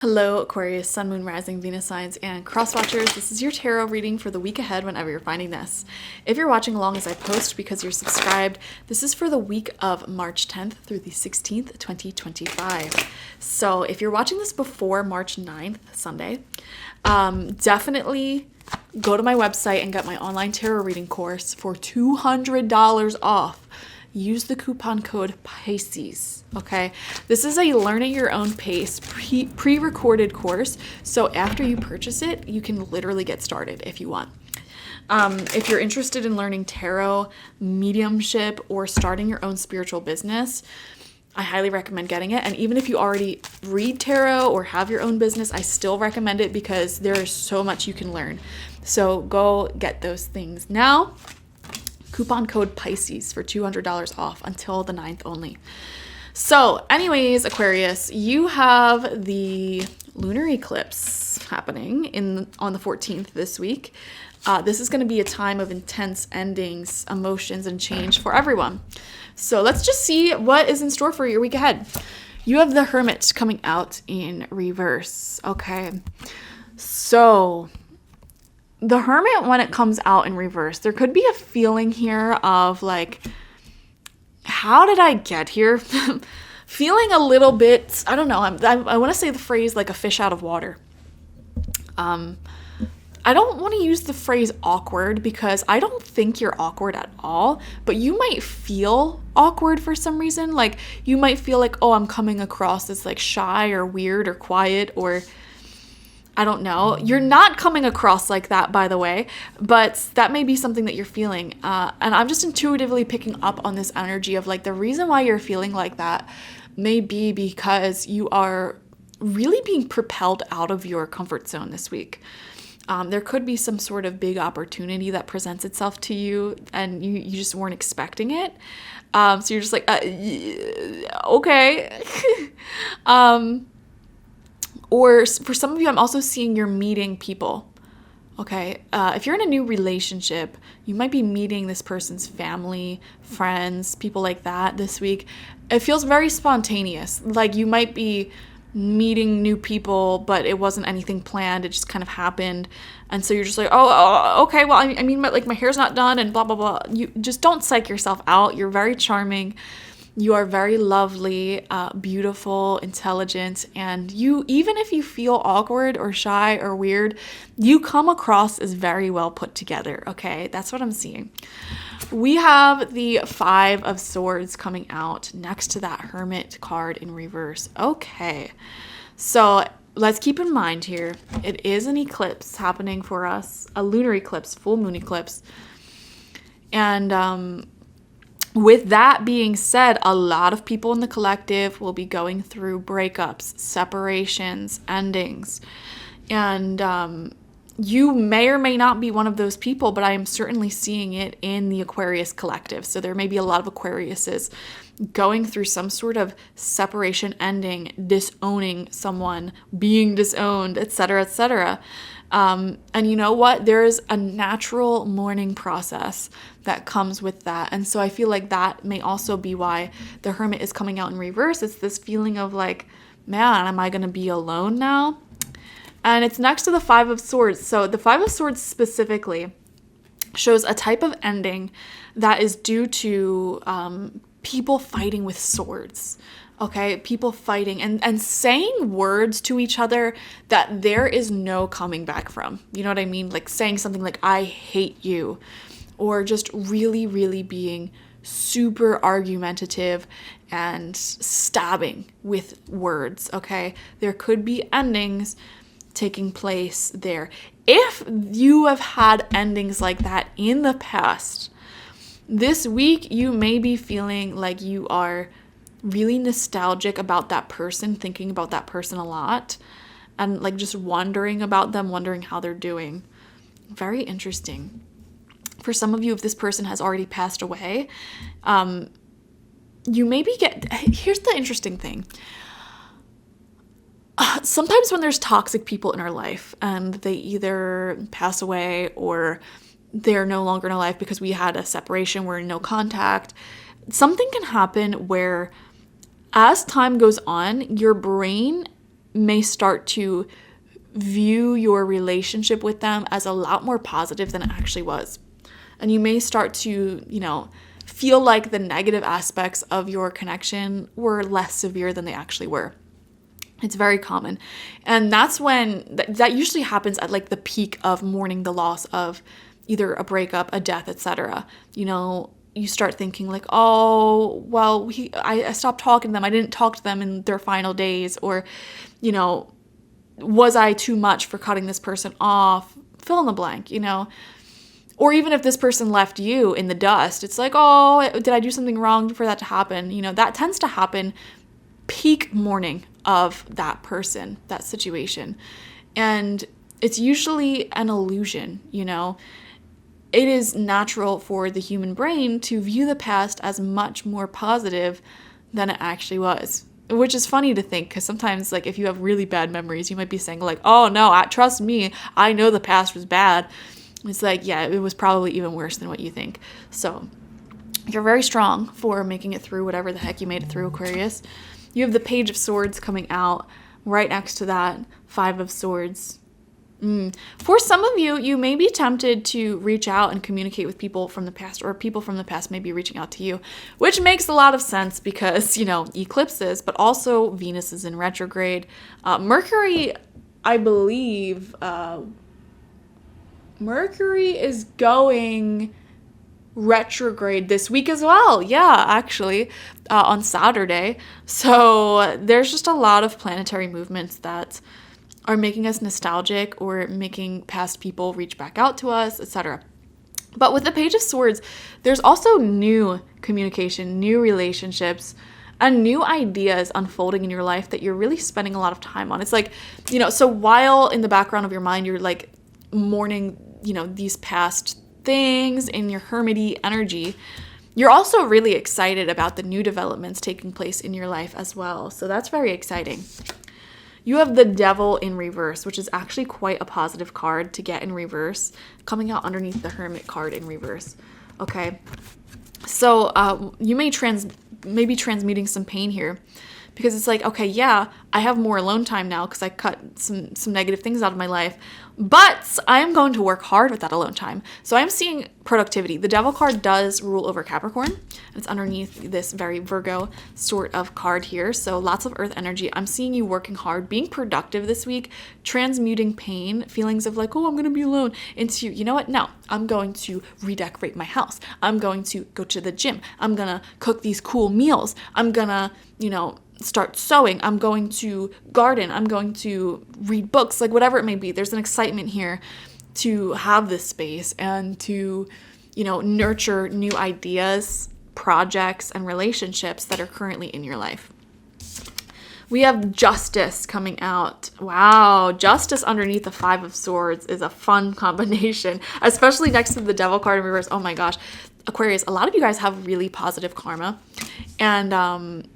Hello, Aquarius, Sun, Moon, Rising, Venus signs, and cross watchers. This is your tarot reading for the week ahead whenever you're finding this. If you're watching along as I post because you're subscribed, this is for the week of March 10th through the 16th, 2025. So if you're watching this before March 9th, Sunday, definitely go to my website and get my online tarot reading course for $200 off. Use the coupon code Pisces, okay? This is a learn at your own pace pre-recorded course, so after you purchase it, you can literally get started if you want. If you're interested in learning tarot, mediumship, or starting your own spiritual business, I highly recommend getting it. And even if you already read tarot or have your own business, I still recommend it because there is so much you can learn. So go get those things now. Coupon code Pisces for $200 off until the 9th only. So anyways, Aquarius, you have the lunar eclipse happening on the 14th this week. This is going to be a time of intense endings, emotions, and change for everyone. So let's just see what is in store for your week ahead. You have the Hermit coming out in reverse. Okay. So the Hermit, when it comes out in reverse, there could be a feeling here of like, how did I get here? Feeling a little bit, I don't know, I want to say the phrase like a fish out of water. I don't want to use the phrase awkward because I don't think you're awkward at all, but you might feel awkward for some reason. Like you might feel like, oh, I'm coming across as like shy or weird or quiet, or I don't know. You're not coming across like that, by the way, but that may be something that you're feeling. And I'm just intuitively picking up on this energy of like the reason why you're feeling like that may be because you are really being propelled out of your comfort zone this week. There could be some sort of big opportunity that presents itself to you and you just weren't expecting it. So you're just like, okay. Or for some of you, I'm also seeing you're meeting people, okay? If you're in a new relationship, you might be meeting this person's family, friends, people like that this week. It feels very spontaneous. Like you might be meeting new people, but it wasn't anything planned. It just kind of happened. And so you're just like, oh okay, well, I mean, like my hair's not done and blah, blah, blah. You just don't psych yourself out. You're very charming. You are very lovely, beautiful, intelligent, and you, even if you feel awkward or shy or weird, you come across as very well put together, okay? That's what I'm seeing. We have the Five of Swords coming out next to that Hermit card in reverse. Okay, so let's keep in mind here, it is an eclipse happening for us, a lunar eclipse, full moon eclipse, and with that being said, a lot of people in the collective will be going through breakups, separations, endings. And you may or may not be one of those people, but I am certainly seeing it in the Aquarius collective. So there may be a lot of Aquariuses going through some sort of separation, ending, disowning someone, being disowned, etc., etc. And you know what? There is a natural mourning process that comes with that. And so I feel like that may also be why the Hermit is coming out in reverse. It's this feeling of like, man, am I going to be alone now? And it's next to the Five of Swords. So the Five of Swords specifically shows a type of ending that is due to people fighting with swords. Okay, people fighting and saying words to each other that there is no coming back from. You know what I mean? Like saying something like, I hate you. Or just really, really being super argumentative and stabbing with words, okay? There could be endings taking place there. If you have had endings like that in the past, this week you may be feeling like you are really nostalgic about that person, thinking about that person a lot, and like just wondering about them, wondering how they're doing. Very interesting. For some of you, if this person has already passed away, you maybe here's the interesting thing. Sometimes when there's toxic people in our life and they either pass away or they're no longer in our life because we had a separation, we're in no contact, something can happen where as time goes on, your brain may start to view your relationship with them as a lot more positive than it actually was. And you may start to, feel like the negative aspects of your connection were less severe than they actually were. It's very common. And that's when, that usually happens at like the peak of mourning the loss of either a breakup, a death, etc. You start thinking like, oh, well, I stopped talking to them. I didn't talk to them in their final days. Or, was I too much for cutting this person off? Fill in the blank, Or even if this person left you in the dust, it's like, oh, did I do something wrong for that to happen? That tends to happen peak mourning of that person, that situation. And it's usually an illusion, It is natural for the human brain to view the past as much more positive than it actually was. Which is funny to think, because sometimes, like, if you have really bad memories, you might be saying, like, oh, no, trust me, I know the past was bad. It's like, yeah, it was probably even worse than what you think. So you're very strong for making it through whatever the heck you made it through, Aquarius. You have the Page of Swords coming out right next to that Five of Swords. For some of you, you may be tempted to reach out and communicate with people from the past, or people from the past may be reaching out to you, which makes a lot of sense because, eclipses, but also Venus is in retrograde. Mercury, I believe, Mercury is going retrograde this week as well. Yeah, actually, on Saturday. So there's just a lot of planetary movements that are making us nostalgic or making past people reach back out to us, etc. But with the Page of Swords, there's also new communication, new relationships, and new ideas unfolding in your life that you're really spending a lot of time on. It's like, so while in the background of your mind, you're like mourning, these past things in your hermity energy, you're also really excited about the new developments taking place in your life as well. So that's very exciting. You have the Devil in reverse, which is actually quite a positive card to get in reverse, coming out underneath the Hermit card in reverse. Okay, so you may be transmuting some pain here, because it's like, okay, yeah, I have more alone time now because I cut some negative things out of my life, but I am going to work hard with that alone time. So I'm seeing productivity. The Devil card does rule over Capricorn. It's underneath this very Virgo sort of card here. So lots of earth energy. I'm seeing you working hard, being productive this week, transmuting pain, feelings of like, oh, I'm going to be alone, into, you know what? No, I'm going to redecorate my house. I'm going to go to the gym. I'm going to cook these cool meals. I'm going to, start sewing. I'm going to garden. I'm going to read books, like whatever it may be. There's an excitement here to have this space and to, nurture new ideas, projects, and relationships that are currently in your life. We have Justice coming out. Wow, Justice underneath the Five of Swords is a fun combination, especially next to the Devil card in reverse. Oh my gosh. Aquarius, a lot of you guys have really positive karma, and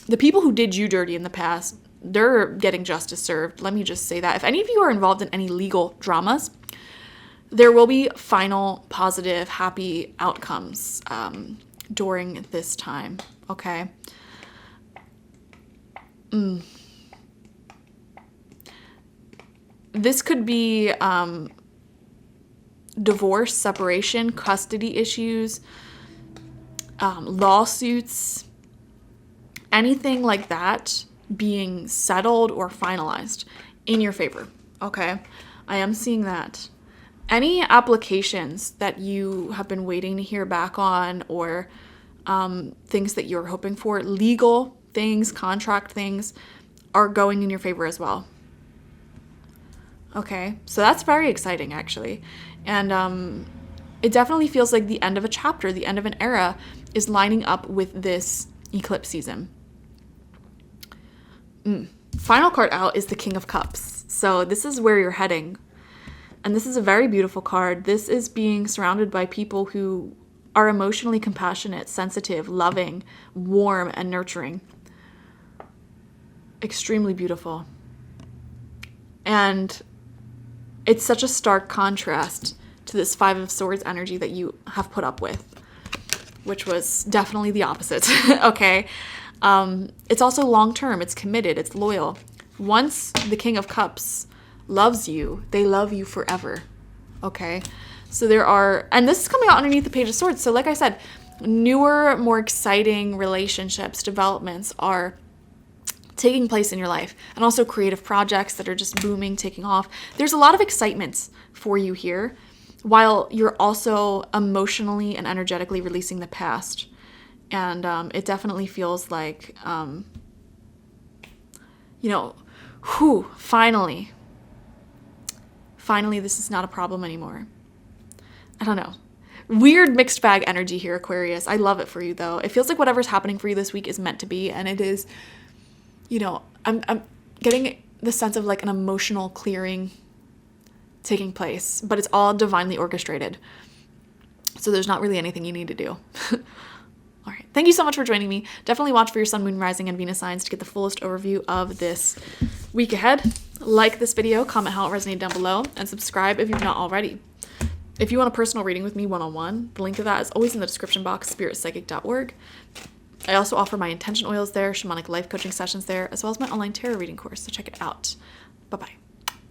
the people who did you dirty in the past, they're getting justice served. Let me just say that. If any of you are involved in any legal dramas, there will be final, positive, happy outcomes during this time, okay? This could be divorce, separation, custody issues, lawsuits, anything like that being settled or finalized in your favor, okay? I am seeing that. Any applications that you have been waiting to hear back on, or things that you're hoping for, legal things, contract things, are going in your favor as well. Okay, so that's very exciting, actually. And it definitely feels like the end of a chapter, the end of an era is lining up with this eclipse season. Final card out is the King of Cups. So this is where you're heading. And this is a very beautiful card. This is being surrounded by people who are emotionally compassionate, sensitive, loving, warm, and nurturing. Extremely beautiful. And it's such a stark contrast to this Five of Swords energy that you have put up with, which was definitely the opposite, okay? It's also long-term. It's committed. It's loyal. Once the King of Cups loves you, they love you forever. Okay? So there are, and this is coming out underneath the Page of Swords. So like I said, newer, more exciting relationships, developments are taking place in your life, and also creative projects that are just booming, taking off. There's a lot of excitement for you here, while you're also emotionally and energetically releasing the past. And it definitely feels like, finally, this is not a problem anymore. I don't know. Weird mixed bag energy here, Aquarius. I love it for you, though. It feels like whatever's happening for you this week is meant to be, and it is, I'm getting the sense of like an emotional clearing taking place, but it's all divinely orchestrated. So there's not really anything you need to do. All right. Thank you so much for joining me. Definitely watch for your sun, moon, rising, and Venus signs to get the fullest overview of this week ahead. Like this video, comment how it resonated down below, and subscribe if you've not already. If you want a personal reading with me one-on-one, the link to that is always in the description box, spiritpsychic.org. I also offer my intention oils there, shamanic life coaching sessions there, as well as my online tarot reading course, so check it out. Bye-bye.